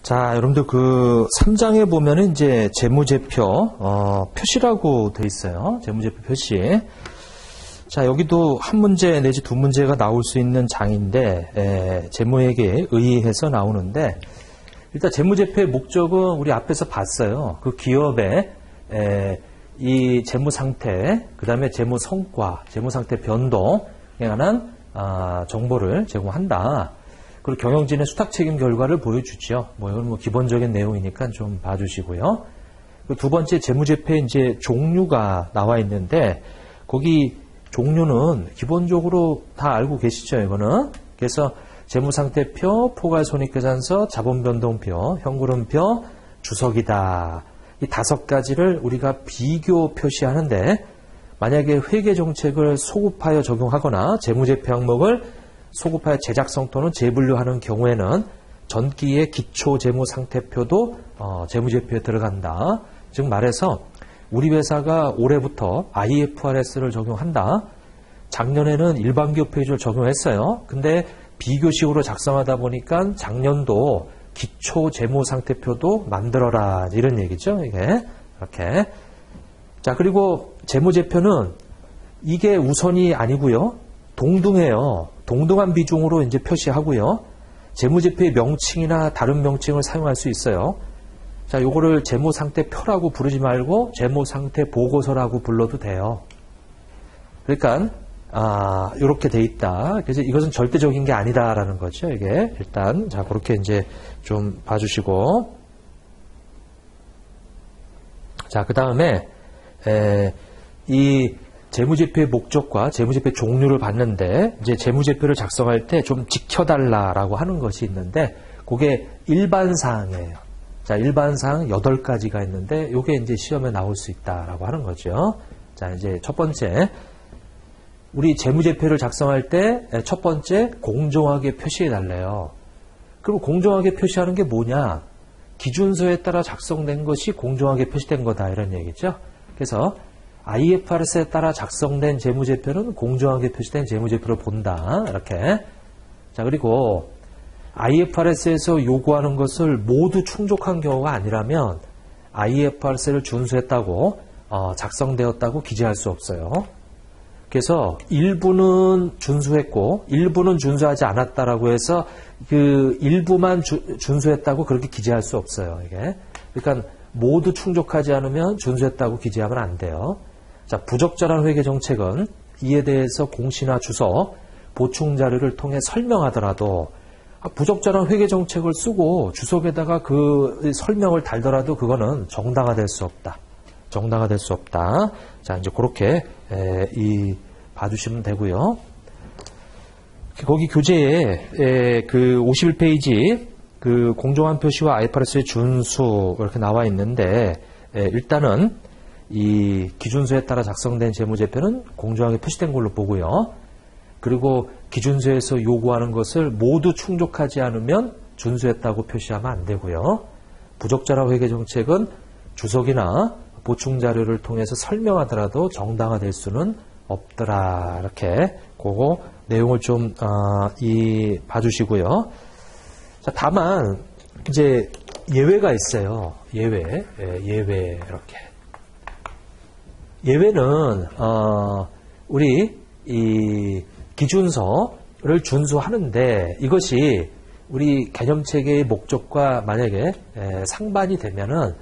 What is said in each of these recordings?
자, 여러분들 그 3장에 보면은 이제 재무제표 표시라고 돼 있어요. 재무제표 표시. 자, 여기도 한 문제 내지 두 문제가 나올 수 있는 장인데 재무회계에 의해서 나오는데, 일단 재무제표의 목적은 우리 앞에서 봤어요. 그 기업의 이 재무 상태, 그 다음에 재무 성과, 재무 상태 변동에 관한 정보를 제공한다. 그리고 경영진의 수탁 책임 결과를 보여주죠. 이건 기본적인 내용이니까 좀 봐주시고요. 두 번째 재무제표에 이제 종류가 나와 있는데, 거기 종류는 기본적으로 다 알고 계시죠, 이거는. 그래서 재무상태표, 포괄손익계산서, 자본변동표, 현금흐름표, 주석이다. 이 5가지를 우리가 비교 표시하는데, 만약에 회계정책을 소급하여 적용하거나 재무제표 항목을 소급하여 제작성 또는 재분류하는 경우에는 전기의 기초재무상태표도 재무제표에 들어간다. 즉 말해서 우리 회사가 올해부터 IFRS를 적용한다. 작년에는 일반기업 표준을 적용했어요. 근데 비교식으로 작성하다 보니까 작년도 기초재무상태표도 만들어라, 이런 얘기죠. 이게 이렇게. 자, 그리고 재무제표는 이게 우선이 아니고요. 동등해요. 동등한 비중으로 이제 표시하고요. 재무제표의 명칭이나 다른 명칭을 사용할 수 있어요. 자, 요거를 재무상태표라고 부르지 말고 재무상태보고서라고 불러도 돼요. 그러니까 이렇게 돼 있다. 그래서 이것은 절대적인 게 아니다라는 거죠. 이게 일단 자, 그렇게 이제 좀 봐주시고, 자, 그 다음에 이 재무제표의 목적과 재무제표의 종류를 봤는데, 이제 재무제표를 작성할 때 좀 지켜달라라고 하는 것이 있는데, 그게 일반사항이에요. 자, 일반사항 8가지가 있는데, 이게 이제 시험에 나올 수 있다라고 하는 거죠. 자, 이제 첫 번째, 우리 재무제표를 작성할 때 첫 번째, 공정하게 표시해달래요. 그리고 공정하게 표시하는 게 뭐냐? 기준서에 따라 작성된 것이 공정하게 표시된 거다, 이런 얘기죠. 그래서 IFRS에 따라 작성된 재무제표는 공정하게 표시된 재무제표를 본다. 이렇게. 자, 그리고 IFRS에서 요구하는 것을 모두 충족한 경우가 아니라면 IFRS를 준수했다고 작성되었다고 기재할 수 없어요. 그래서 일부는 준수했고 일부는 준수하지 않았다라고 해서 그 일부만 준수했다고 그렇게 기재할 수 없어요. 이게. 그러니까 모두 충족하지 않으면 준수했다고 기재하면 안 돼요. 자, 부적절한 회계 정책은 이에 대해서 공시나 주석, 보충 자료를 통해 설명하더라도, 부적절한 회계 정책을 쓰고 주석에다가 그 설명을 달더라도 그거는 정당화될 수 없다. 정당화될 수 없다. 자, 이제 그렇게 봐주시면 되고요. 거기 교재에 그 51페이지 그 공정한 표시와 IFRS의 준수 이렇게 나와 있는데, 일단은 이 기준서에 따라 작성된 재무제표는 공정하게 표시된 걸로 보고요. 그리고 기준서에서 요구하는 것을 모두 충족하지 않으면 준수했다고 표시하면 안 되고요. 부적절한 회계정책은 주석이나 보충 자료를 통해서 설명하더라도 정당화될 수는 없더라. 이렇게 그거 내용을 좀 봐주시고요. 자, 다만 이제 예외가 있어요. 예외 이렇게. 예외는 우리 이 기준서를 준수하는데 이것이 우리 개념체계의 목적과 만약에 상반이 되면은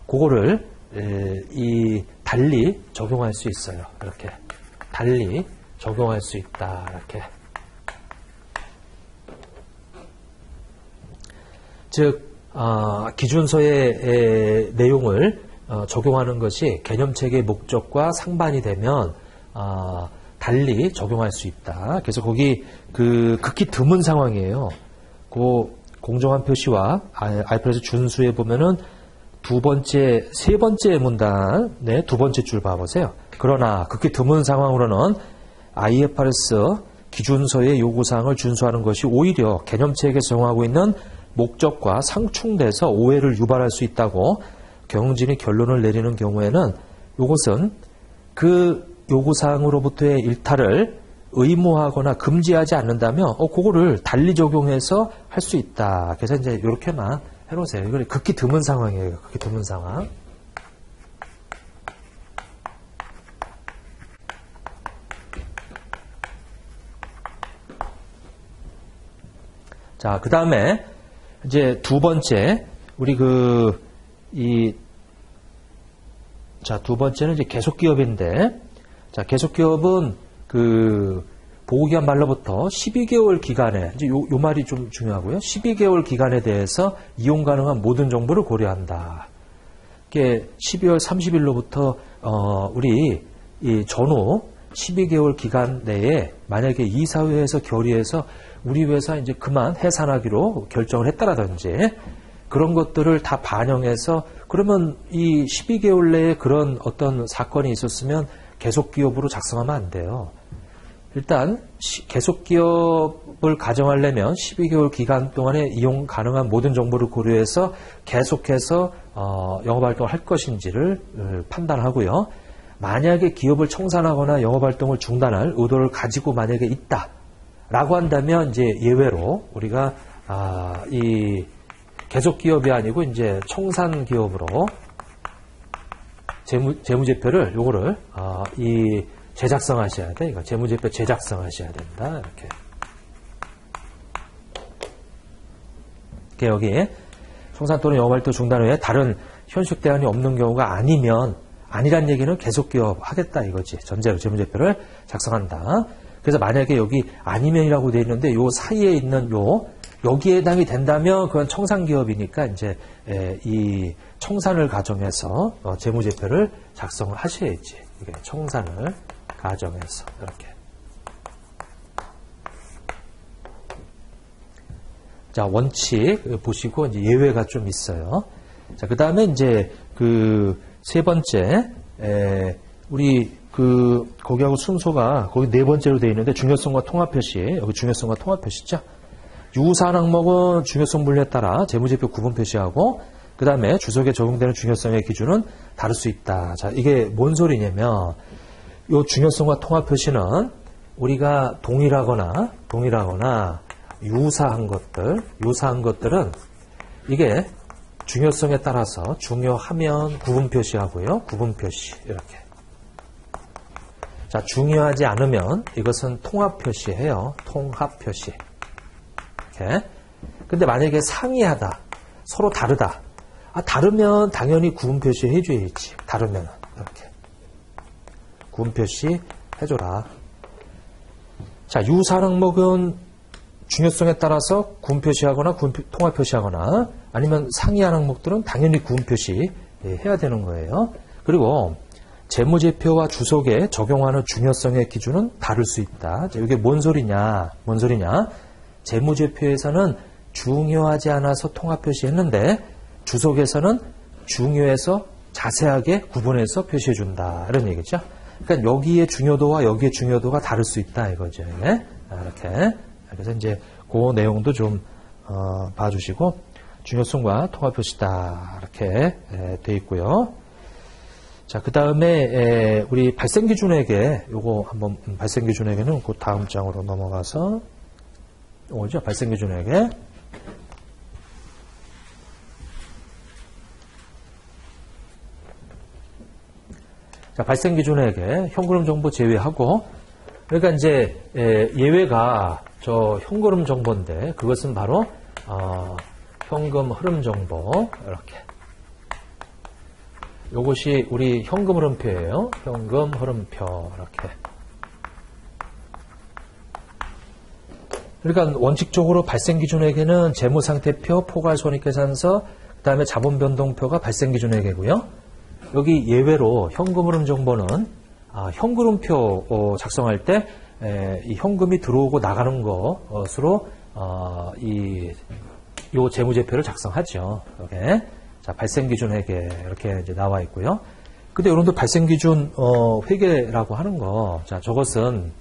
그거를 달리 적용할 수 있어요. 이렇게 달리 적용할 수 있다. 이렇게. 즉 기준서의 내용을 적용하는 것이 개념체계의 목적과 상반이 되면 달리 적용할 수 있다. 그래서 거기 그 극히 드문 상황이에요. 그 공정한 표시와 IFRS 준수에 보면은 세 번째 문단, 네, 두 번째 줄 봐보세요. 그러나 극히 드문 상황으로는 IFRS 기준서의 요구사항을 준수하는 것이 오히려 개념체계에서 적용하고 있는 목적과 상충돼서 오해를 유발할 수 있다고 경영진이 결론을 내리는 경우에는 이것은 그 요구사항으로부터의 일탈을 의무화하거나 금지하지 않는다면 그거를 달리 적용해서 할 수 있다. 그래서 이제 이렇게만 해놓으세요. 이건 극히 드문 상황이에요. 극히 드문 상황. 자, 그 다음에 이제 두 번째, 우리 두 번째는 이제 계속기업인데, 자, 계속기업은 보호기한 말로부터 12개월 기간에, 이제 요 말이 좀 중요하고요. 12개월 기간에 대해서 이용 가능한 모든 정보를 고려한다. 이게 12월 30일로부터, 우리 이 전후 12개월 기간 내에 만약에 이사회에서 결의해서 우리 회사 이제 그만 해산하기로 결정을 했다라든지 그런 것들을 다 반영해서 그러면 이 12개월 내에 그런 어떤 사건이 있었으면 계속기업으로 작성하면 안 돼요. 일단 계속기업을 가정하려면 12개월 기간 동안에 이용 가능한 모든 정보를 고려해서 계속해서 영업활동을 할 것인지를 판단하고요. 만약에 기업을 청산하거나 영업활동을 중단할 의도를 가지고 만약에 있다라고 한다면 이제 예외로 우리가 이 계속기업이 아니고 이제 청산기업으로 재무제표를 요거를 이 제작성하셔야 돼. 이거 재무제표 제작성하셔야 된다. 이렇게 여기 청산 또는 영업활동 중단 후에 다른 현실 대안이 없는 경우가 아니란 얘기는 계속기업 하겠다 이거지. 전제로 재무제표를 작성한다. 그래서 만약에 여기 아니면이라고 되어 있는데 요 사이에 있는 여기에 해당이 된다면 그건 청산기업이니까 이제 이 청산을 가정해서 재무제표를 작성을 하셔야지. 이게 청산을 가정해서 이렇게. 자, 원칙 보시고 이제 예외가 좀 있어요. 자, 그 다음에 이제 세 번째, 우리 거기하고 순서가 거기 네 번째로 되어 있는데 중요성과 통합 표시, 여기 중요성과 통합 표시죠. 유사한 항목은 중요성 분류에 따라 재무제표 구분 표시하고 그 다음에 주석에 적용되는 중요성의 기준은 다를 수 있다. 자, 이게 뭔 소리냐면 이 중요성과 통합 표시는 우리가 동일하거나 유사한 것들은 이게 중요성에 따라서 중요하면 구분 표시하고요. 구분 표시 이렇게. 자, 중요하지 않으면 이것은 통합 표시해요. 통합 표시. 이렇게. 근데 만약에 상이하다, 서로 다르다. 다르면 당연히 구분 표시 해줘야지. 다르면 이렇게. 구분 표시 해줘라. 자, 유사한 항목은 중요성에 따라서 구분 표시하거나 통합 표시하거나 아니면 상이한 항목들은 당연히 구분 표시 해야 되는 거예요. 그리고 재무제표와 주석에 적용하는 중요성의 기준은 다를 수 있다. 자, 이게 뭔 소리냐? 재무제표에서는 중요하지 않아서 통합 표시했는데 주석에서는 중요해서 자세하게 구분해서 표시해준다. 이런 얘기죠. 그러니까 여기의 중요도와 여기의 중요도가 다를 수 있다 이거죠. 네? 이렇게. 그래서 이제 그 내용도 좀 봐주시고 중요성과 통합 표시다 이렇게 돼 있고요. 자, 그 다음에 우리 발생기준액에 요거 한번 발생기준액에는 그 다음 장으로 넘어가서 오죠. 발생기준액에 자, 발생기준액에 현금흐름 정보 제외하고 그러니까 이제 예외가 저 현금흐름 정보인데 그것은 바로 현금흐름 정보 이렇게. 요것이 우리 현금흐름표예요. 현금흐름표 이렇게. 그러니까 원칙적으로 발생기준액에는 재무상태표, 포괄손익계산서, 그 다음에 자본변동표가 발생기준액이고요. 여기 예외로 현금흐름 정보는 현금흐름표 작성할 때 이 현금이 들어오고 나가는 것으로 요 재무제표를 작성하죠. 이렇게. 자, 발생기준회계 이렇게 이제 나와 있고요. 근데 여러분들 발생기준 회계라고 하는 거, 자, 저것은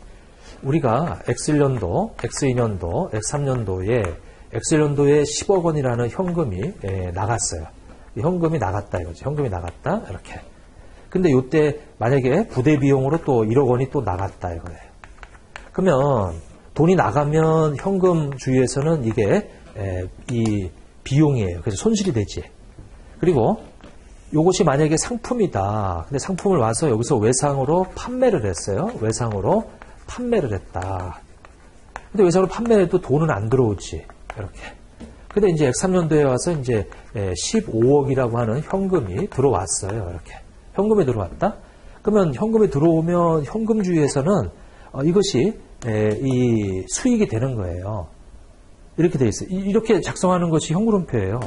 우리가 X1년도, X2년도, X3년도에 X1년도에 10억 원이라는 현금이 나갔어요. 현금이 나갔다 이거죠. 현금이 나갔다 이렇게. 근데 이때 만약에 부대 비용으로 또 1억 원이 또 나갔다 이거예요. 그러면 돈이 나가면 현금주의에서는 이게 이 비용이에요. 그래서 손실이 되지. 그리고 이것이 만약에 상품이다. 근데 상품을 와서 여기서 외상으로 판매를 했어요. 외상으로 판매를 했다. 근데 외상으로 판매해도 돈은 안 들어오지. 이렇게. 근데 이제 X3년도에 와서 이제 15억이라고 하는 현금이 들어왔어요. 이렇게. 현금이 들어왔다? 그러면 현금이 들어오면 현금주의에서는 이것이 이 수익이 되는 거예요. 이렇게 돼 있어요. 이렇게 작성하는 것이 현금흐름표예요.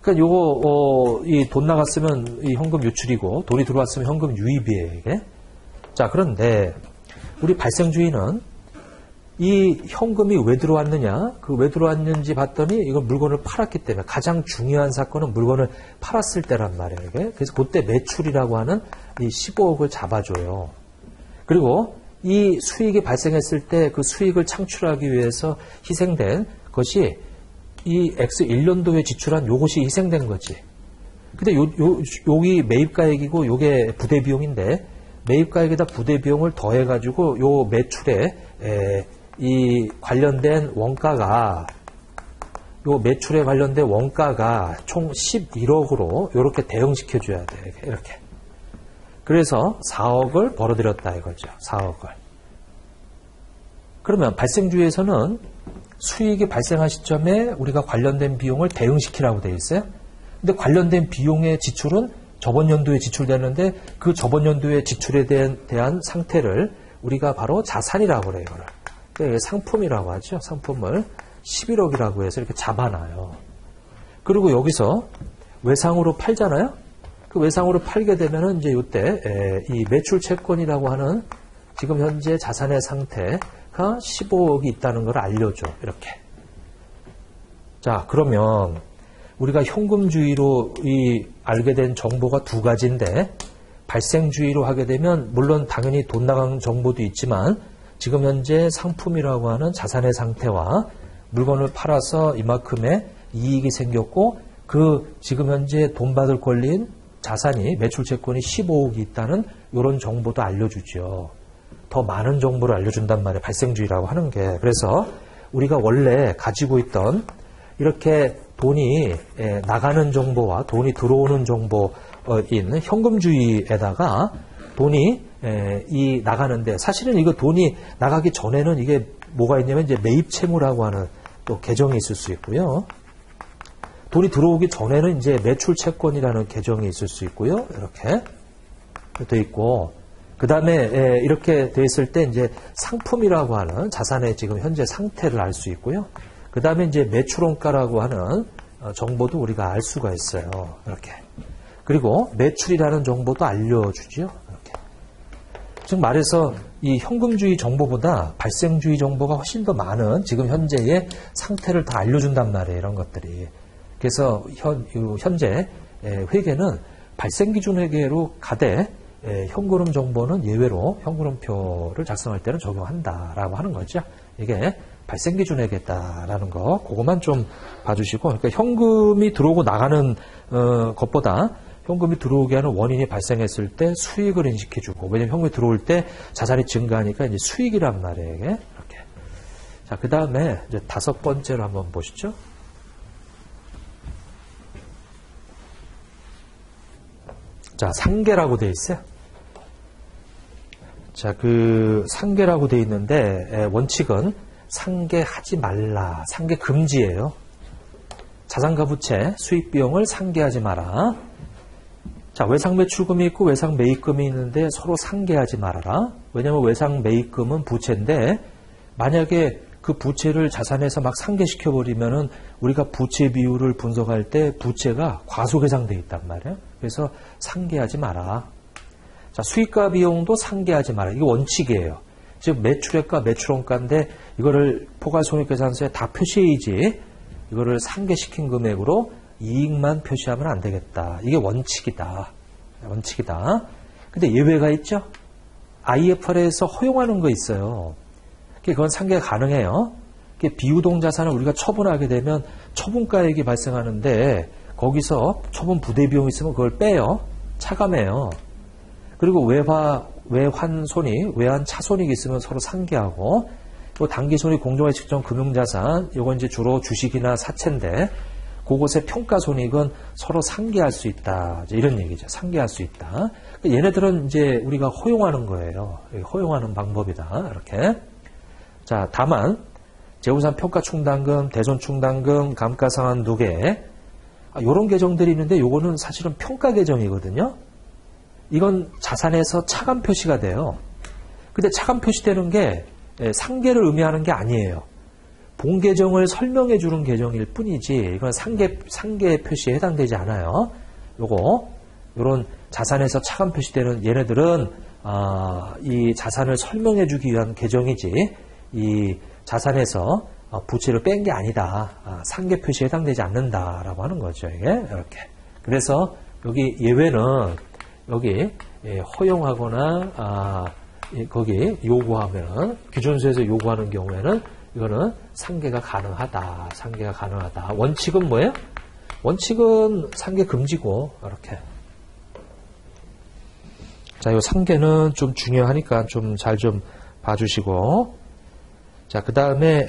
그러니까 요거 이 돈 나갔으면 이 현금 유출이고 돈이 들어왔으면 현금 유입이에요. 이게. 자, 그런데 우리 발생주의는 이 현금이 왜 들어왔느냐, 그 왜 들어왔는지 봤더니 이건 물건을 팔았기 때문에 가장 중요한 사건은 물건을 팔았을 때란 말이에요. 이게. 그래서 그때 매출이라고 하는 이 15억을 잡아줘요. 그리고 이 수익이 발생했을 때 그 수익을 창출하기 위해서 희생된 것이 이 X1년도에 지출한 요것이 희생된 거지. 근데 여기 매입가액이고 요게 부대비용인데 매입가액에다 부대비용을 더해가지고 요 매출에 이 관련된 원가가 요 매출에 관련된 원가가 총 11억으로 이렇게 대응시켜줘야 돼. 이렇게. 그래서 4억을 벌어들였다 이거죠. 4억을. 그러면 발생주의에서는 수익이 발생한 시점에 우리가 관련된 비용을 대응시키라고 되어 있어요. 근데 관련된 비용의 지출은 저번 연도에 지출되는데 그 저번 연도의 지출에 대한 상태를 우리가 바로 자산이라고 그래요. 이거를. 그러니까 상품이라고 하죠. 상품을 11억이라고 해서 이렇게 잡아놔요. 그리고 여기서 외상으로 팔잖아요. 그 외상으로 팔게 되면은 이제 이때 이 매출 채권이라고 하는 지금 현재 자산의 상태가 15억이 있다는 걸 알려줘. 이렇게. 자, 그러면 우리가 현금주의로 알게 된 정보가 두 가지인데 발생주의로 하게 되면 물론 당연히 돈 나간 정보도 있지만 지금 현재 상품이라고 하는 자산의 상태와 물건을 팔아서 이만큼의 이익이 생겼고 그 지금 현재 돈 받을 권리인 자산이 매출 채권이 15억이 있다는 이런 정보도 알려주죠. 더 많은 정보를 알려준단 말이에요. 발생주의라고 하는 게. 그래서 우리가 원래 가지고 있던 이렇게 돈이 나가는 정보와 돈이 들어오는 정보인 현금주의에다가 돈이 이 나가는데 사실은 이거 돈이 나가기 전에는 이게 뭐가 있냐면 이제 매입 채무라고 하는 또 계정이 있을 수 있고요. 돈이 들어오기 전에는 이제 매출 채권이라는 계정이 있을 수 있고요. 이렇게 돼 있고 그 다음에 이렇게 돼 있을 때 이제 상품이라고 하는 자산의 지금 현재 상태를 알 수 있고요. 그 다음에 이제 매출원가라고 하는 정보도 우리가 알 수가 있어요. 이렇게. 그리고 매출이라는 정보도 알려주죠. 이렇게. 즉 말해서 이 현금주의 정보보다 발생주의 정보가 훨씬 더 많은 지금 현재의 상태를 다 알려준단 말이에요. 이런 것들이. 그래서 현재 회계는 발생기준 회계로 가되 현금흐름 정보는 예외로 현금흐름표를 작성할 때는 적용한다라고 하는 거죠. 이게 발생기준 회계다라는 거, 그것만 좀 봐주시고, 그러니까 현금이 들어오고 나가는 것보다 현금이 들어오게 하는 원인이 발생했을 때 수익을 인식해주고, 왜냐면 현금이 들어올 때 자산이 증가하니까 이제 수익이란 말이에요. 이게. 이렇게. 자, 그 다음에 이제 5번째로 한번 보시죠. 자, 상계라고 되어 있어요. 자, 그 상계라고 되어 있는데 원칙은 상계하지 말라. 상계 금지예요. 자산가 부채, 수익 비용을 상계하지 마라. 자, 외상 매출금이 있고 외상 매입금이 있는데 서로 상계하지 말아라. 왜냐하면 외상 매입금은 부채인데 만약에 그 부채를 자산에서 막 상계시켜 버리면은 우리가 부채 비율을 분석할 때 부채가 과소계상돼 있단 말이에요. 그래서 상계하지 마라. 자, 수익과 비용도 상계하지 마라. 이게 원칙이에요. 즉 매출액과 매출원가인데 이거를 포괄손익계산서에 다 표시해야지 이거를 상계시킨 금액으로 이익만 표시하면 안 되겠다. 이게 원칙이다. 원칙이다. 근데 예외가 있죠. IFRS에서 허용하는 거 있어요. 그건 상계가 가능해요. 비유동 자산을 우리가 처분하게 되면 처분가액이 발생하는데 거기서 처분 부대비용이 있으면 그걸 빼요. 차감해요. 그리고 외환 손익, 외환 차손익이 있으면 서로 상계하고 또 단기손익 공정의 측정 금융자산, 이건 이제 주로 주식이나 사채인데, 그곳의 평가손익은 서로 상계할 수 있다. 이런 얘기죠. 상계할 수 있다. 얘네들은 이제 우리가 허용하는 거예요. 허용하는 방법이다. 이렇게. 자, 다만, 재우산 평가충당금, 대손충당금, 감가상환 2개, 요런 계정들이 있는데, 요거는 사실은 평가 계정이거든요. 이건 자산에서 차감 표시가 돼요. 근데 차감 표시되는 게 상계를 의미하는 게 아니에요. 본 계정을 설명해 주는 계정일 뿐이지 이건 상계 표시에 해당되지 않아요. 요런 자산에서 차감 표시되는 얘네들은 이 자산을 설명해 주기 위한 계정이지 이 자산에서 부채를 뺀 게 아니다. 상계 표시에 해당되지 않는다라고 하는 거죠. 이게 이렇게. 그래서 여기 예외는 여기 허용하거나 거기 요구하면 기준서에서 요구하는 경우에는 이거는 상계가 가능하다. 상계가 가능하다. 원칙은 뭐예요? 원칙은 상계 금지고 이렇게. 자, 이 상계는 좀 중요하니까 좀 잘 좀 봐주시고. 자, 그 다음에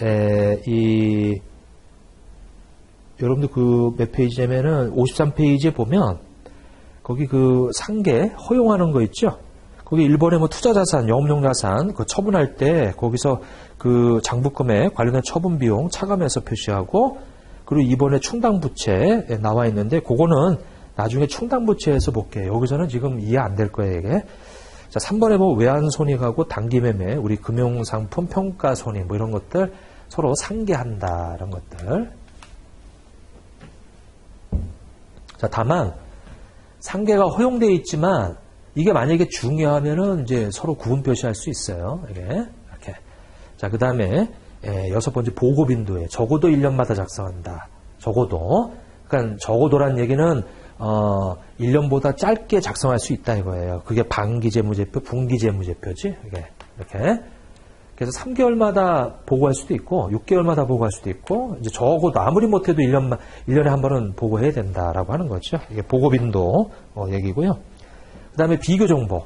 여러분들 그 몇 페이지냐면은 53페이지에 보면 거기 그 상계 허용하는 거 있죠? 거기 일본의 뭐 투자자산, 영업용자산 그 처분할 때 거기서 그 장부금에 관련된 처분 비용 차감해서 표시하고 그리고 이번에 충당부채에 나와 있는데 그거는 나중에 충당부채에서 볼게요. 여기서는 지금 이해 안 될 거예요, 이게. 자, 3번에 뭐 외환손익하고 단기매매, 우리 금융상품 평가손익 뭐 이런 것들 서로 상계한다, 이런 것들. 자, 다만 상계가 허용되어 있지만 이게 만약에 중요하면은 이제 서로 구분 표시할 수 있어요. 이게 이렇게. 자, 그 다음에 6번째 보고빈도에 적어도 1년마다 작성한다. 적어도. 그러니까 적어도란 얘기는 1년보다 짧게 작성할 수 있다 이거예요. 그게 반기재무제표, 분기재무제표지. 이게 이렇게. 그래서 3개월마다 보고할 수도 있고 6개월마다 보고할 수도 있고 이제 적어도 아무리 못해도 1년에 한 번은 보고해야 된다라고 하는 거죠. 이게 보고빈도 얘기고요. 그 다음에 비교 정보.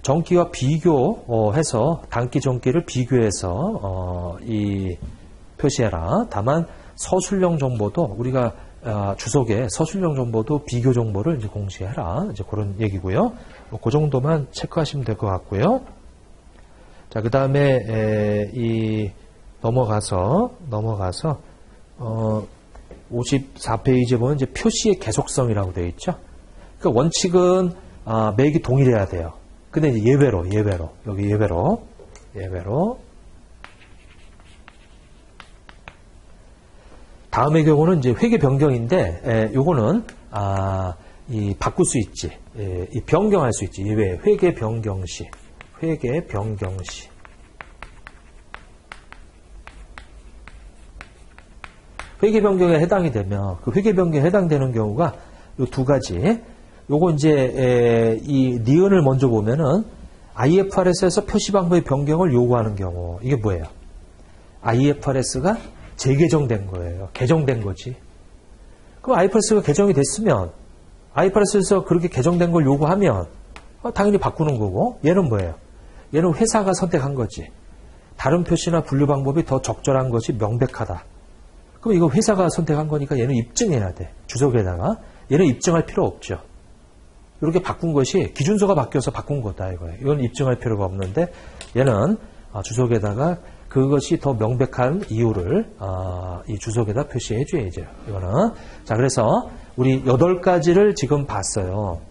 정기와 비교해서 단기 정기를 비교해서 이 표시해라. 다만 서술형 정보도 우리가 주석에 서술형 정보도 비교 정보를 이제 공시해라. 이제 그런 얘기고요. 그 정도만 체크하시면 될 것 같고요. 자, 그 다음에 넘어가서 54페이지에 보면 이제 표시의 계속성이라고 되어 있죠. 그러니까 원칙은 매기 동일해야 돼요. 근데 이제 예외로 여기 예외로 다음의 경우는 이제 회계 변경인데 요거는 바꿀 수 있지. 이 변경할 수 있지. 예외 회계 변경 시. 회계 변경에 해당이 되면 그 회계 변경에 해당되는 경우가 요 두 가지. 요거 이제 이 니은을 먼저 보면은 IFRS에서 표시 방법의 변경을 요구하는 경우 이게 뭐예요? IFRS가 재개정된 거예요. 개정된 거지. 그럼 IFRS가 개정이 됐으면 IFRS에서 그렇게 개정된 걸 요구하면 당연히 바꾸는 거고 얘는 뭐예요? 얘는 회사가 선택한 거지. 다른 표시나 분류 방법이 더 적절한 것이 명백하다. 그럼 이거 회사가 선택한 거니까 얘는 입증해야 돼. 주석에다가. 얘는 입증할 필요 없죠. 이렇게 바꾼 것이 기준서가 바뀌어서 바꾼 거다 이거예요. 이건 입증할 필요가 없는데 얘는 주석에다가 그것이 더 명백한 이유를 이 주석에다 표시해 줘야죠. 이거는. 자, 그래서 우리 8가지를 지금 봤어요.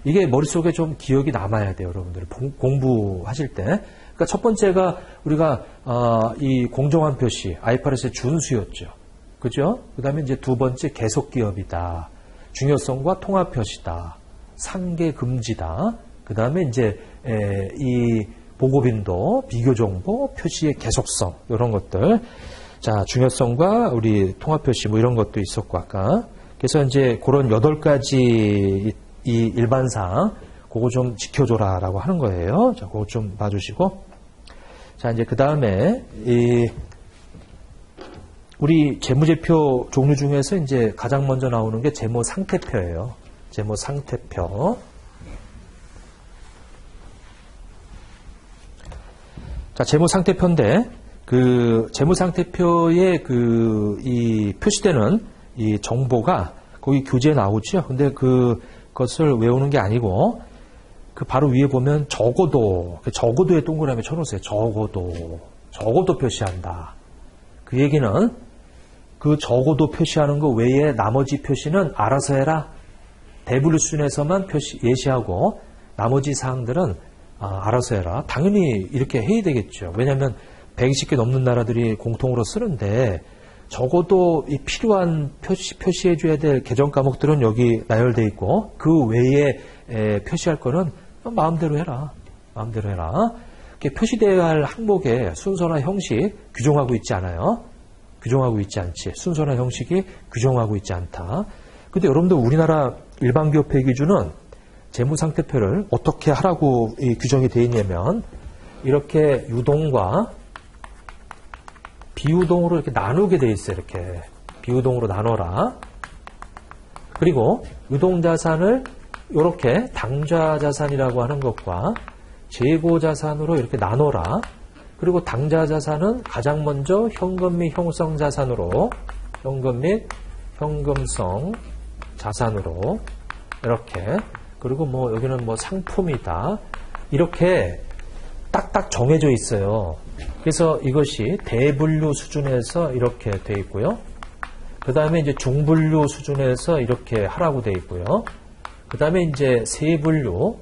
이게 머릿속에 좀 기억이 남아야 돼요, 여러분들. 공부하실 때. 그러니까 첫 번째가 우리가 이 공정한 표시, IFRS의 준수였죠. 그죠? 그 다음에 이제 두 번째 계속기업이다. 중요성과 통합 표시다. 상계 금지다. 그 다음에 이제 이 보고빈도, 비교정보, 표시의 계속성 이런 것들. 자, 중요성과 우리 통합 표시 뭐 이런 것도 있었고 아까. 그래서 이제 그런 8가지 이 일반상 그거 좀 지켜줘라라고 하는 거예요. 자, 그거 좀 봐주시고. 자, 이제 그 다음에 우리 재무제표 종류 중에서 이제 가장 먼저 나오는 게 재무 상태표예요. 재무 상태표. 자, 재무 상태표인데 그 재무상태표에 이 표시되는 이 정보가 거기 교재에 나오죠. 근데 그것을 외우는 게 아니고 그 바로 위에 보면 적어도에 동그라미 쳐놓으세요. 적어도 표시한다. 그 얘기는 그 적어도 표시하는 거 외에 나머지 표시는 알아서 해라. 대분류 수준에서만 예시하고 나머지 사항들은 알아서 해라. 당연히 이렇게 해야 되겠죠. 왜냐하면 120개 넘는 나라들이 공통으로 쓰는데 적어도 이 필요한 표시해줘야 될 개정 과목들은 여기 나열되어 있고 그 외에 표시할 거는 마음대로 해라. 마음대로 해라. 표시되어야 할 항목의 순서나 형식 규정하고 있지 않아요. 규정하고 있지 않지. 순서나 형식이 규정하고 있지 않다. 근데 여러분들 우리나라 일반기업회 기준은 재무상태표를 어떻게 하라고 규정이 되어 있냐면 이렇게 유동과 비유동으로 이렇게 나누게 되어 있어요. 이렇게 비유동으로 나눠라. 그리고 유동자산을 이렇게 당좌자산이라고 하는 것과 재고자산으로 이렇게 나눠라. 그리고 당좌자산은 가장 먼저 현금 및 형성 자산으로 현금 및 현금성 자산으로 이렇게 그리고 뭐 여기는 뭐 상품이다. 이렇게 딱딱 정해져 있어요. 그래서 이것이 대분류 수준에서 이렇게 돼 있고요. 그 다음에 이제 중분류 수준에서 이렇게 하라고 돼 있고요. 그 다음에 이제 세분류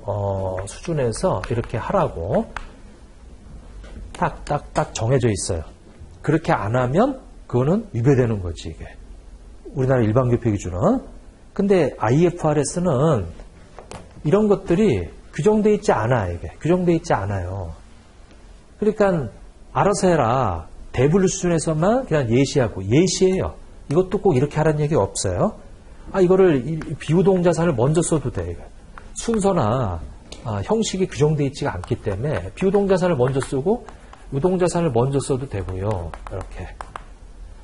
수준에서 이렇게 하라고 딱딱딱 정해져 있어요. 그렇게 안 하면 그거는 위배되는 거지 이게. 우리나라 일반교표 기준은. 근데 IFRS는 이런 것들이 규정되어 있지 않아 이게. 규정되어 있지 않아요. 그러니까 알아서 해라. 대분류 수준에서만 그냥 예시하고 예시예요. 이것도 꼭 이렇게 하라는 얘기 없어요. 이거를 비유동자산을 먼저 써도 돼. 순서나 형식이 규정되어 있지가 않기 때문에 비유동자산을 먼저 쓰고 유동자산을 먼저 써도 되고요. 이렇게.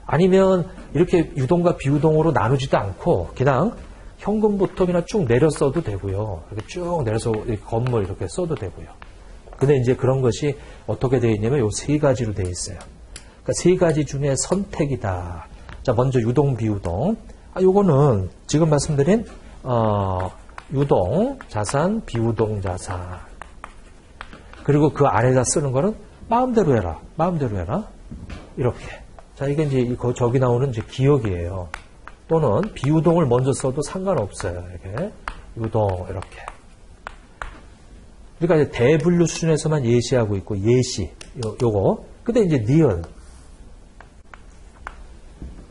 아니면 이렇게 유동과 비유동으로 나누지도 않고 그냥 현금부터 그냥 쭉 내려 써도 되고요. 이렇게 쭉 내려서 이렇게 건물 이렇게 써도 되고요. 근데 이제 그런 것이 어떻게 되어 있냐면 요 세 가지로 되어 있어요. 그러니까 세 가지 중에 선택이다. 자, 먼저 유동, 비유동. 요거는 지금 말씀드린 유동 자산, 비유동 자산. 그리고 그 안에다 쓰는 거는 마음대로 해라. 마음대로 해라. 이렇게. 자, 이게 이제 저기 나오는 이제 기억이에요. 또는 비유동을 먼저 써도 상관없어요. 이렇게. 유동, 이렇게. 그러니까 이제 대분류 수준에서만 예시하고 있고, 예시. 요거. 근데 이제 니은.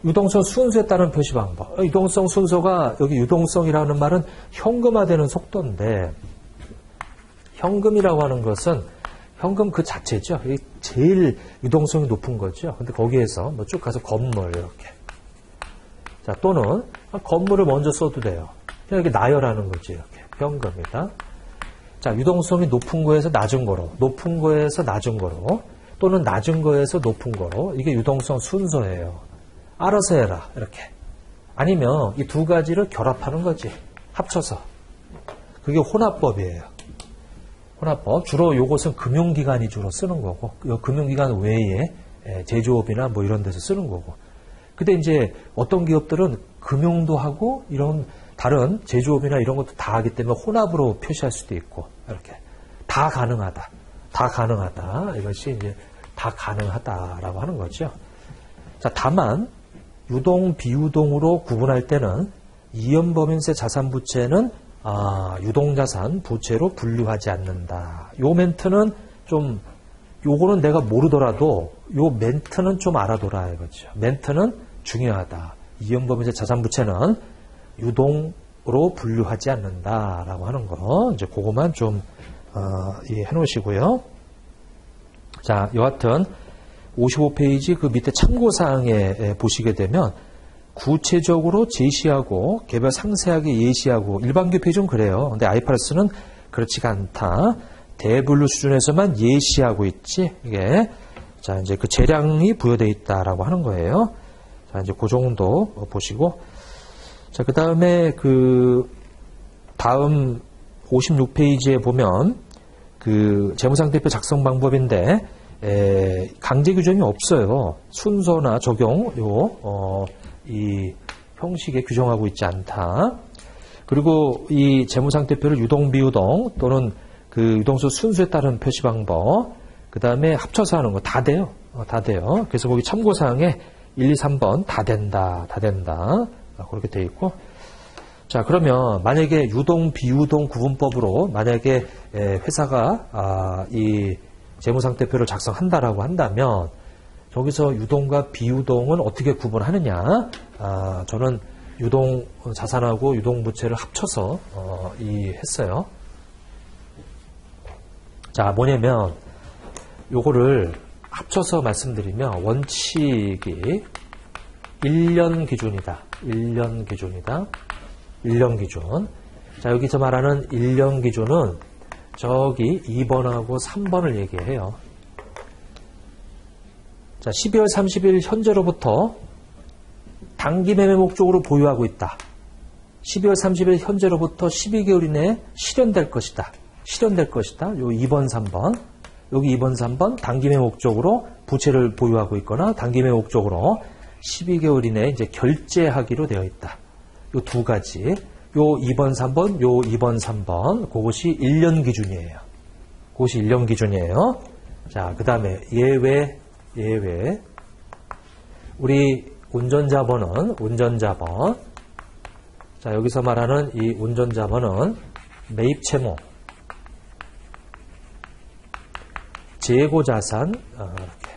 유동성 순서에 따른 표시 방법. 유동성 순서가 여기 유동성이라는 말은 현금화되는 속도인데 현금이라고 하는 것은 현금 그 자체죠. 제일 유동성이 높은 거죠. 근데 거기에서 뭐 쭉 가서 건물 이렇게. 자, 또는 건물을 먼저 써도 돼요. 그냥 이렇게 나열하는 거지. 이렇게. 현금이다. 자, 유동성이 높은 거에서 낮은 거로, 높은 거에서 낮은 거로, 또는 낮은 거에서 높은 거로. 이게 유동성 순서예요. 알아서 해라. 이렇게. 아니면 이 두 가지를 결합하는 거지. 합쳐서. 그게 혼합법이에요. 혼합법. 주로 요것은 금융기관이 주로 쓰는 거고, 요 금융기관 외에 제조업이나 뭐 이런 데서 쓰는 거고. 근데 이제 어떤 기업들은 금융도 하고 이런 다른 제조업이나 이런 것도 다 하기 때문에 혼합으로 표시할 수도 있고, 이렇게. 다 가능하다. 다 가능하다. 이것이 이제 다 가능하다라고 하는 거죠. 자, 다만, 유동, 비유동으로 구분할 때는 이연법인세 자산부채는 유동자산, 부채로 분류하지 않는다. 요 멘트는 좀, 요거는 내가 모르더라도 요 멘트는 좀 알아둬라 이거죠. 멘트는 중요하다. 이연법인세 자산부채는 유동으로 분류하지 않는다라고 하는 거. 이제 그거만 좀 이해해 놓으시고요. 자, 여하튼 55페이지 그 밑에 참고사항에 보시게 되면 구체적으로 제시하고 개별 상세하게 예시하고 일반교표 좀 그래요. 근데 IFRS는 그렇지가 않다. 대분류 수준에서만 예시하고 있지. 이게 자 이제 그 재량이 부여되어 있다라고 하는 거예요. 자 이제 그 정도 보시고 자 그 다음에 그 다음 56페이지에 보면 그 재무상태표 작성 방법인데 강제 규정이 없어요. 순서나 적용, 이 형식에 규정하고 있지 않다. 그리고 이 재무상태표를 유동, 비유동 또는 그 유동수 순수에 따른 표시 방법, 그 다음에 합쳐서 하는 거 다 돼요. 다 돼요. 그래서 거기 참고사항에 1, 2, 3번 다 된다. 그렇게 돼 있고. 자, 그러면 만약에 유동, 비유동 구분법으로 만약에 회사가 이 재무상태표를 작성한다라고 한다면 저기서 유동과 비유동은 어떻게 구분하느냐? 저는 유동 자산하고 유동 부채를 합쳐서 했어요. 자, 뭐냐면 요거를 합쳐서 말씀드리면 원칙이 1년 기준이다. 1년 기준. 자, 여기서 말하는 1년 기준은 저기 2번하고 3번을 얘기해요. 자, 12월 30일 현재로부터 단기 매매 목적으로 보유하고 있다. 12월 30일 현재로부터 12개월 이내에 실현될 것이다. 요 2번, 3번. 여기 2번, 3번 단기 매매 목적으로 부채를 보유하고 있거나 단기 매매 목적으로 12개월 이내에 이제 결제하기로 되어 있다. 요 두 가지. 요 2번, 3번, 요 2번, 3번. 그것이 1년 기준이에요. 자, 그 다음에 예외. 우리 운전자번은 자, 여기서 말하는 이 운전자번은 매입채무, 재고자산, 이렇게.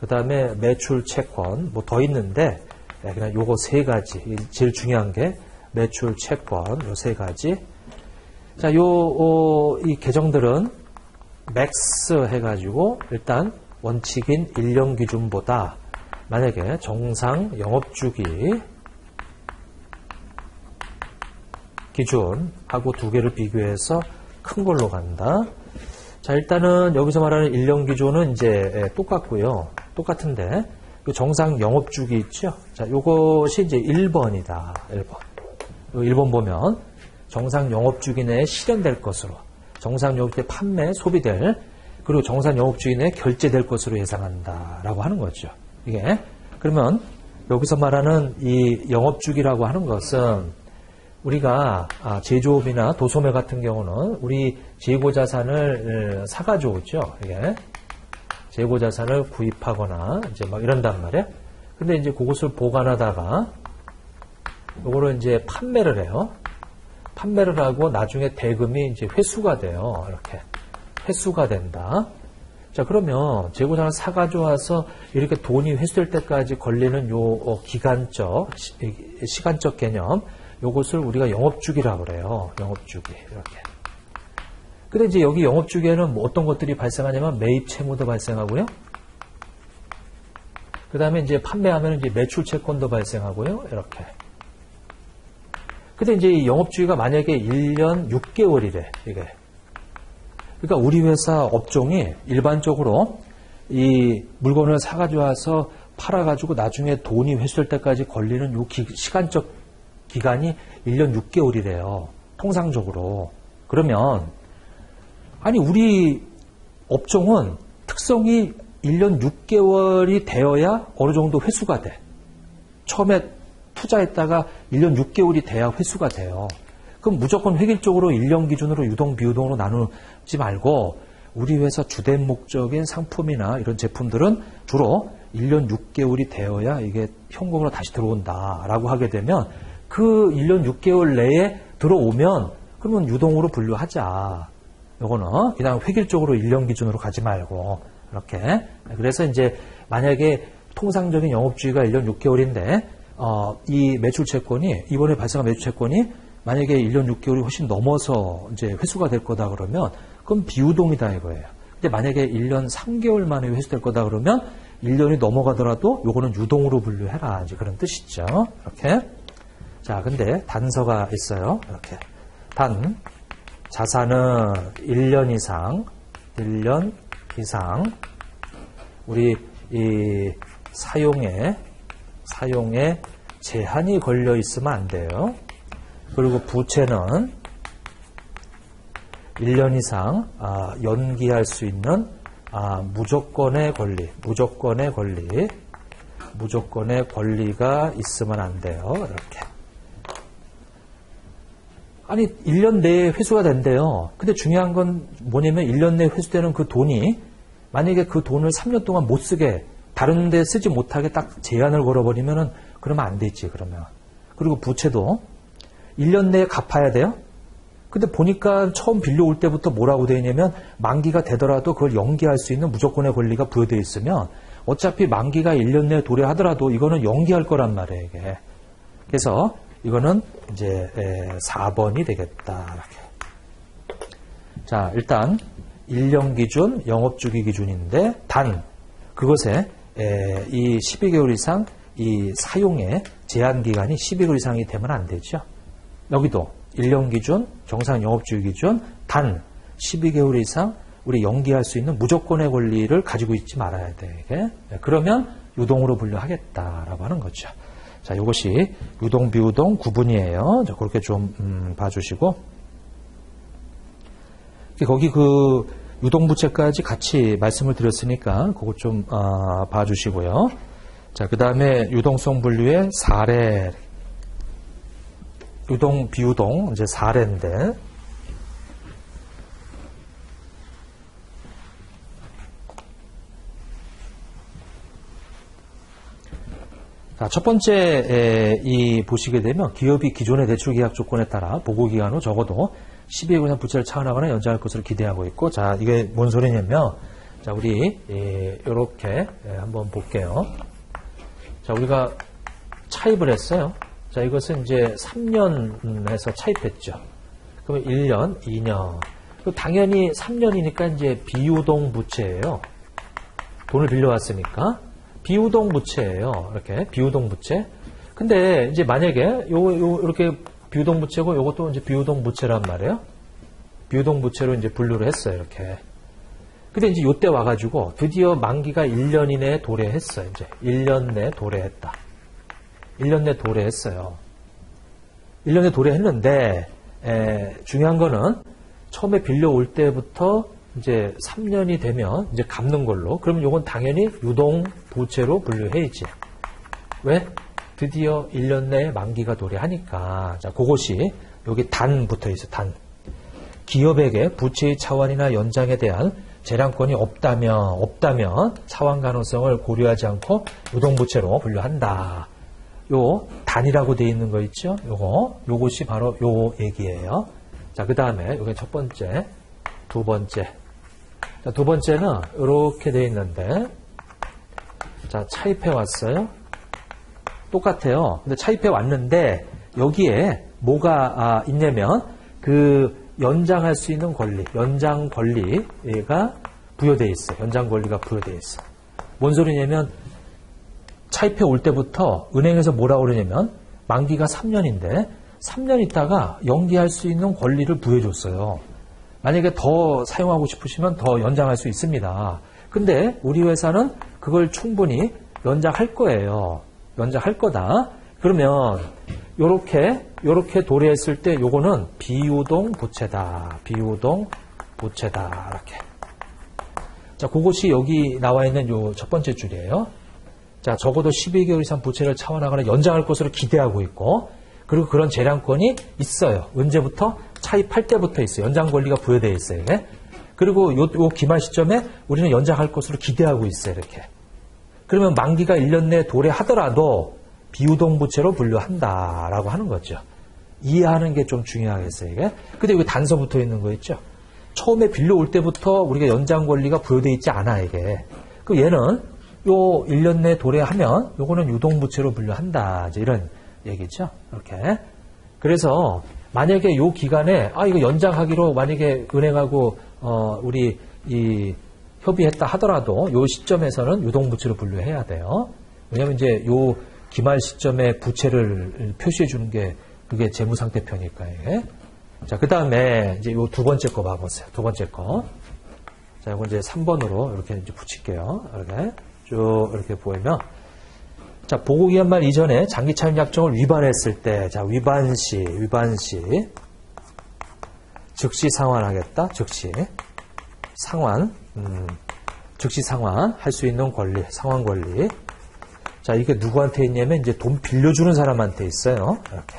그 다음에 매출채권, 뭐 더 있는데, 그냥 요거 세 가지. 제일 중요한 게 매출채권, 요 세 가지. 자, 이 계정들은 맥스 해가지고, 일단 원칙인 1년 기준보다 만약에 정상 영업주기 기준하고 두 개를 비교해서 큰 걸로 간다. 자, 일단은 여기서 말하는 1년 기준은 이제 똑같고요. 똑같은데 그 정상 영업주기 있죠? 자, 요것이 이제 1번이다. 1번 보면 정상 영업주기 내에 실현될 것으로, 정상 영업주기 때 판매, 소비될, 그리고 정상 영업주기 내에 결제될 것으로 예상한다라고 하는 거죠. 이게 그러면 여기서 말하는 이 영업주기라고 하는 것은 우리가 제조업이나 도소매 같은 경우는 우리 재고자산을 사가지고 오죠. 이게 재고자산을 구입하거나 이제 막 이런단 말이에요. 근데 이제 그것을 보관하다가 요거를 이제 판매를 해요. 판매를 하고 나중에 대금이 이제 회수가 돼요. 이렇게 회수가 된다. 자, 그러면 재고자산을 사가지고 와서 이렇게 돈이 회수될 때까지 걸리는 요 시간적 개념, 요것을 우리가 영업주기라고 그래요. 영업주기. 이렇게. 근데 이제 여기 영업주기에는 뭐 어떤 것들이 발생하냐면 매입 채무도 발생하고요. 그 다음에 이제 판매하면 이제 매출 채권도 발생하고요. 이렇게. 근데 이제 영업주기가 만약에 1년 6개월이래. 이게. 그러니까 우리 회사 업종이 일반적으로 이 물건을 사가지고 와서 팔아가지고 나중에 돈이 회수될 때까지 걸리는 요 시간적 기간이 1년 6개월이래요. 통상적으로. 그러면 아니 우리 업종은 특성이 1년 6개월이 되어야 어느 정도 회수가 돼. 처음에 투자했다가 1년 6개월이 돼야 회수가 돼요. 그럼 무조건 획일적으로 1년 기준으로 유동, 비유동으로 나누지 말고 우리 회사 주된 목적인 상품이나 이런 제품들은 주로 1년 6개월이 되어야 이게 현금으로 다시 들어온다라고 하게 되면 그 1년 6개월 내에 들어오면 그러면 유동으로 분류하자. 요거는 그냥 획일적으로 1년 기준으로 가지 말고 이렇게. 그래서 이제 만약에 통상적인 영업주기가 1년 6개월인데 이 매출채권이 이번에 발생한 매출채권이 만약에 1년 6개월이 훨씬 넘어서 이제 회수가 될 거다 그러면 그럼 비유동이다 이거예요. 근데 만약에 1년 3개월 만에 회수될 거다 그러면 1년이 넘어가더라도 요거는 유동으로 분류해라. 이제 그런 뜻이죠. 이렇게. 자, 근데 단서가 있어요. 이렇게. 자산은 1년 이상 우리 이 사용에 제한이 걸려 있으면 안 돼요. 그리고 부채는 1년 이상 연기할 수 있는 무조건의 권리가 있으면 안 돼요. 이렇게. 아니 1년 내에 회수가 된대요. 근데 중요한 건 뭐냐면 1년 내에 회수되는 그 돈이 만약에 그 돈을 3년 동안 못 쓰게 다른 데 쓰지 못하게 딱 제한을 걸어버리면은 그러면 안 되지 그러면. 그리고 부채도 1년 내에 갚아야 돼요. 근데 보니까 처음 빌려올 때부터 뭐라고 되어 있냐면 만기가 되더라도 그걸 연기할 수 있는 무조건의 권리가 부여되어 있으면 어차피 만기가 1년 내에 도래하더라도 이거는 연기할 거란 말이에요 이게. 그래서 이거는 이제 4번이 되겠다. 이렇게. 자, 일단 1년 기준, 영업주기 기준인데 단 그것에 이 12개월 이상 이 사용의 제한 기간이 12개월 이상이 되면 안 되죠. 여기도 1년 기준, 정상 영업주기 기준 단 12개월 이상 우리 연기할 수 있는 무조건의 권리를 가지고 있지 말아야 돼. 이게. 그러면 유동으로 분류하겠다라고 하는 거죠. 자, 이것이 유동, 비유동 구분이에요. 자, 그렇게 좀 봐주시고 거기 그 유동부채까지 같이 말씀을 드렸으니까 그거 좀 봐주시고요. 자, 그 다음에 유동성 분류의 사례, 유동, 비유동 이제 사례인데 자, 첫 번째 이 보시게 되면 기업이 기존의 대출계약 조건에 따라 보고기간 후 적어도 12개월 이상 부채를 차환하거나 연장할 것으로 기대하고 있고, 자, 이게 뭔 소리냐면, 자, 우리 이렇게 한번 볼게요. 자, 우리가 차입을 했어요. 자, 이것은 이제 3년에서 차입했죠. 그러면 1년, 2년. 당연히 3년이니까 이제 비유동 부채예요. 돈을 빌려왔으니까. 비유동 부채예요. 이렇게 비유동 부채. 근데 이제 만약에 이렇게 비유동 부채고 이것도 이제 비유동 부채란 말이에요. 비유동 부채로 이제 분류를 했어요. 이렇게. 근데 이제 요때 와가지고 드디어 만기가 1년 이내에 도래했어요. 이제 1년 내에 도래했다. 1년 내에 도래했어요. 1년 내에 도래했는데 중요한 거는 처음에 빌려올 때부터 이제 3년이 되면 이제 갚는 걸로. 그러면 요건 당연히 유동 부채로 분류해야지. 왜? 드디어 1년 내에 만기가 도래하니까. 자, 그것이 여기 단 붙어 있어요. 단. 기업에게 부채의 차환이나 연장에 대한 재량권이 없다면 차환 가능성을 고려하지 않고 유동 부채로 분류한다. 요 단이라고 되어 있는 거 있죠? 요것이 바로 요 얘기예요. 자, 그 다음에 요게 첫 번째, 두 번째. 자, 두 번째는 이렇게 되어 있는데, 자, 차입해 왔어요. 똑같아요. 근데 차입해 왔는데 여기에 뭐가 있냐면 그 연장할 수 있는 권리, 연장 권리가 부여되어 있어요. 연장 권리가 부여되어 있어. 뭔 소리냐면 차입해 올 때부터 은행에서 뭐라고 그러냐면 만기가 3년인데 3년 있다가 연기할 수 있는 권리를 부여줬어요. 만약에 더 사용하고 싶으시면 더 연장할 수 있습니다. 근데 우리 회사는 그걸 충분히 연장할 거예요. 연장할 거다. 그러면 요렇게 도래했을 때 요거는 비유동 부채다. 비유동 부채다. 이렇게. 자, 그것이 여기 나와 있는 요 첫 번째 줄이에요. 자, 적어도 12개월 이상 부채를 차환하거나 연장할 것으로 기대하고 있고, 그리고 그런 재량권이 있어요. 언제부터? 차입할 때부터 있어요. 연장 권리가 부여되어 있어요. 네? 그리고 요 기말 시점에 우리는 연장할 것으로 기대하고 있어요. 이렇게. 그러면 만기가 1년 내에 도래하더라도 비유동 부채로 분류한다라고 하는 거죠. 이해하는 게 좀 중요하겠어요. 이게. 근데 여기 단서 붙어 있는 거 있죠. 처음에 빌려올 때부터 우리가 연장 권리가 부여되어 있지 않아 이게. 그 얘는 요 1년 내에 도래하면 요거는 유동 부채로 분류한다. 이제 이런 얘기죠. 이렇게. 그래서 만약에 요 기간에 이거 연장하기로 만약에 은행하고 우리 협의했다 하더라도 요 시점에서는 유동 부채로 분류해야 돼요. 왜냐면 이제 요 기말 시점에 부채를 표시해 주는 게 그게 재무상태표니까 이게. 자, 그다음에 이제 요 두 번째 거 봐 보세요. 두 번째 거. 자, 이거 이제 3번으로 이렇게 이제 붙일게요. 이렇게 쭉 이렇게 보이면 자, 보고기한 말 이전에 장기 차임 약정을 위반했을 때, 자, 위반 시 즉시 상환하겠다. 즉시 상환. 즉시 상환할 수 있는 권리, 상환 권리. 자, 이게 누구한테 있냐면 이제 돈 빌려주는 사람한테 있어요. 이렇게.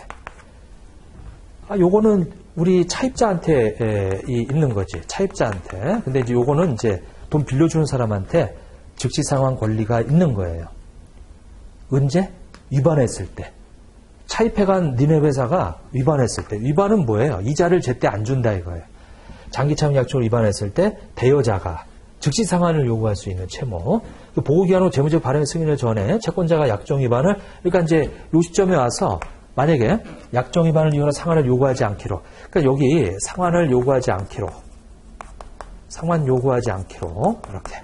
요거는 우리 차입자한테 있는 거지. 차입자한테. 근데 이제 요거는 이제 돈 빌려주는 사람한테 즉시 상환 권리가 있는 거예요. 언제? 위반했을 때. 차입해간 니네 회사가 위반했을 때. 위반은 뭐예요? 이자를 제때 안 준다 이거예요. 장기차입 약정을 위반했을 때 대여자가 즉시 상환을 요구할 수 있는 채무. 보호기한 후 재무제표 발행 승인을 전에 채권자가 약정 위반을, 그러니까 이제 요 시점에 와서 만약에 약정 위반을 이유로 상환을 요구하지 않기로, 그러니까 여기 상환을 요구하지 않기로, 상환 요구하지 않기로 이렇게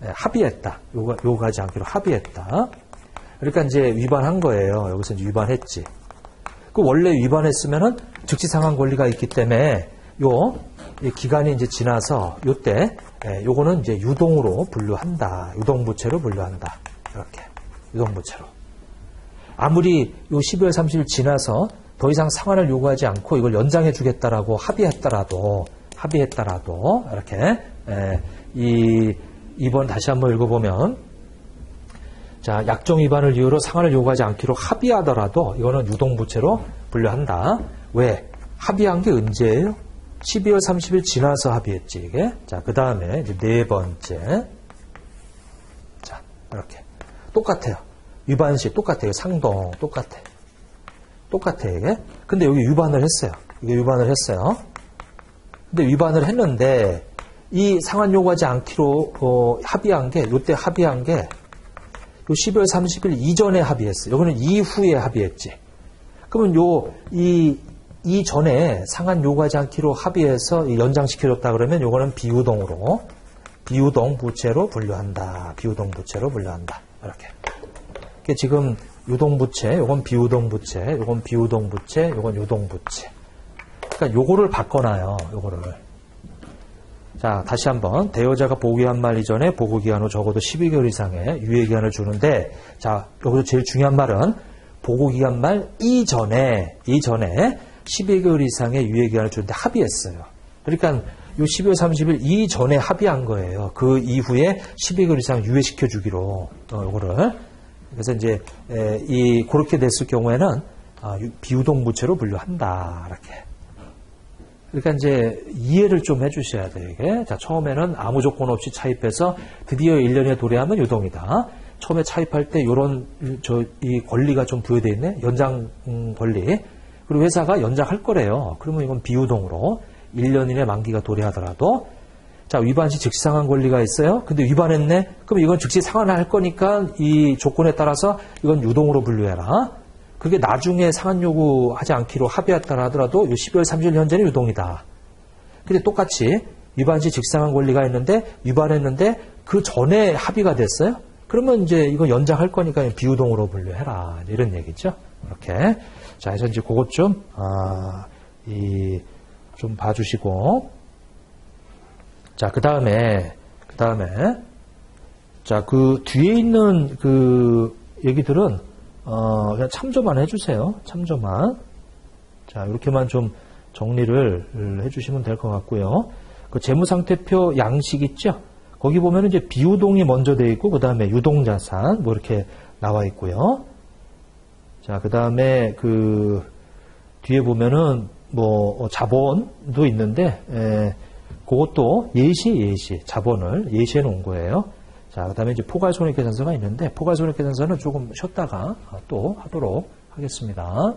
합의했다. 요구하지 않기로 합의했다. 그러니까 이제 위반한 거예요. 여기서 이제 위반했지. 그 원래 위반했으면은 즉시 상환 권리가 있기 때문에 기간이 이제 지나서 요때 요거는 이제 유동으로 분류한다. 유동부채로 분류한다. 이렇게 유동부채로. 아무리 요 12월 30일 지나서 더 이상 상환을 요구하지 않고 이걸 연장해 주겠다라고 합의했더라도 이렇게 이번 다시 한번 읽어보면, 자, 약정 위반을 이유로 상환을 요구하지 않기로 합의하더라도 이거는 유동부채로 분류한다. 왜? 합의한 게 언제예요? 12월 30일 지나서 합의했지, 이게. 자, 그 다음에 이제 네 번째. 자, 이렇게. 똑같아요. 위반시 똑같아요. 상동 똑같아, 이게. 근데 여기 위반을 했어요. 이게 위반을 했어요. 근데 위반을 했는데, 이 상환 요구하지 않기로 합의한 게, 요때 합의한 게, 12월 30일 이전에 합의했어요. 여기는 이후에 합의했지. 그러면 이 전에 상환 요구하지 않기로 합의해서 연장시켜줬다 그러면 요거는 비유동 부채로 분류한다. 이렇게 지금 유동부채, 요건 비유동부채, 요건 비유동부채, 요건 유동부채. 그러니까 요거를 바꿔놔요. 요거를. 자, 다시 한번. 대여자가 보고기한 말 이전에 보고기한 후 적어도 12개월 이상의 유예기한을 주는데, 자, 여기서 제일 중요한 말은 보고기한 말 이전에 12개월 이상의 유예기한을 주는데 합의했어요. 그러니까 요 12월 30일 이전에 합의한 거예요. 그 이후에 12개월 이상 유예시켜 주기로, 요거를. 그래서 이제, 그렇게 됐을 경우에는, 비유동부채로 분류한다. 이렇게. 그러니까 이제 이해를 좀 해주셔야 돼요, 이게. 자, 처음에는 아무 조건 없이 차입해서 드디어 1년에 도래하면 유동이다. 처음에 차입할 때 이 권리가 좀 부여되어 있네. 연장 권리. 그리고 회사가 연장할 거래요. 그러면 이건 비유동으로 1년 이내 만기가 도래하더라도, 자, 위반 시 즉시 상환 권리가 있어요. 근데 위반했네. 그럼 이건 즉시 상환할 거니까 이 조건에 따라서 이건 유동으로 분류해라. 그게 나중에 상환 요구하지 않기로 합의했다라 하더라도 12월 30일 현재는 유동이다. 근데 똑같이 위반 시 즉시 상환 권리가 있는데 위반했는데 그 전에 합의가 됐어요. 그러면 이제 이거 연장할 거니까 비유동으로 분류해라. 이런 얘기죠. 이렇게. 자, 그래서 이제 그것 좀 봐주시고. 자, 그 다음에, 자, 그 뒤에 있는 그 얘기들은, 그냥 참조만 해주세요. 참조만. 자, 이렇게만 좀 정리를 해주시면 될 것 같고요. 그 재무상태표 양식 있죠? 거기 보면 이제 비유동이 먼저 돼 있고, 그 다음에 유동자산, 뭐 이렇게 나와 있고요. 자, 그 다음에 그 뒤에 보면은 뭐 자본도 있는데, 그것도 자본을 예시해 놓은 거예요. 자, 그 다음에 이제 포괄손익계산서가 있는데, 포괄손익계산서는 조금 쉬었다가 또 하도록 하겠습니다.